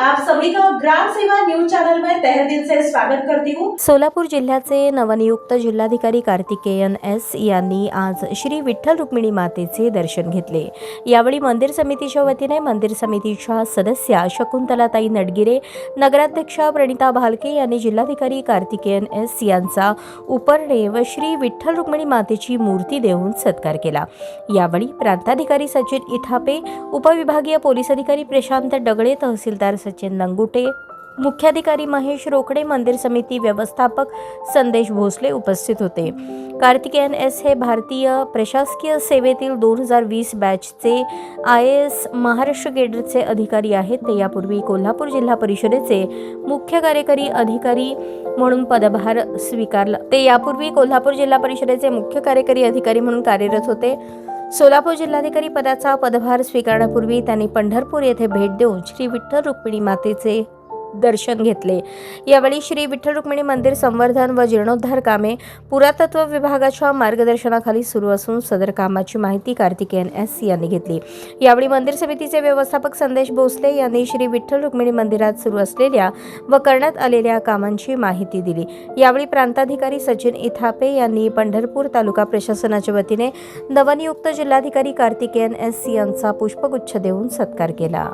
आप सभी का ग्राम सेवा न्यूज चैनल में तहे दिल से स्वागत करती हूँ। सोलापूर जिल्ह्याचे नवनियुक्त जिल्हाधिकारी कार्तिकेयन एस यांनी आज श्री विठ्ठल रुक्मिणी मातेचे दर्शन घेतले। यावेळी मंदिर समितीच्या वतीने मंदिर समितीच्या सदस्या शकुंतलाताई नडगिरे, नगराध्यक्षा प्रणिता भालके यांनी जिल्हाधिकारी कार्तिकेयन एस यांचा उपरणे व श्री विठ्ठल रुक्मिणी मातेची मूर्ती देऊन सत्कार केला। यावेळी प्रांताधिकारी सचिन इथापे, उपविभागीय पोलीस अधिकारी प्रशांत डगळे, तहसीलदार सचिन लंगुटे, मुख्याधिकारी महेश रोकडे, मंदिर समिती व्यवस्थापक संदेश भोसले उपस्थित होते। कार्तिकेयन एस हे भारतीय प्रशासकीय सेवेतील 2020 बॅचचे IAS महाराष्ट्र गेडरचे अधिकारी आहेत। ते यापूर्वी कोल्हापूर जिल्हा परिषदेचे मुख्य कार्यकारी अधिकारी म्हणून पदभार कार्यरत होते। सोलापूर जिल्हाधिकारी पदाचा पदभार स्वीकारण्यापूर्वी त्यांनी पंढरपूर येथे भेट देऊन श्री विठ्ठल रुक्मिणी मातेचे दर्शन घेतले। यावेळी श्री विठ्ठल रुक्मिणी मंदिर संवर्धन व जीर्णोद्धार कामे पुरातत्व विभागाच्या मार्गदर्शनाखाली सुरू असून सदर कामाची माहिती कार्तिकेयन एस यांनी घेतली। यावेळी मंदिर समितीचे व्यवस्थापक संदेश भोसले यांनी श्री विठ्ठल रुक्मिणी मंदिरात सुरू असलेल्या व करण्यात आलेल्या कामांची माहिती दिली। यावेळी प्रांताधिकारी सचिन इथापे यांनी पंढरपूर तालुका प्रशासनाच्या वतीने नवनियुक्त जिल्हाधिकारी कार्तिकेयन एस यांचा पुष्पगुच्छ देऊन सत्कार केला।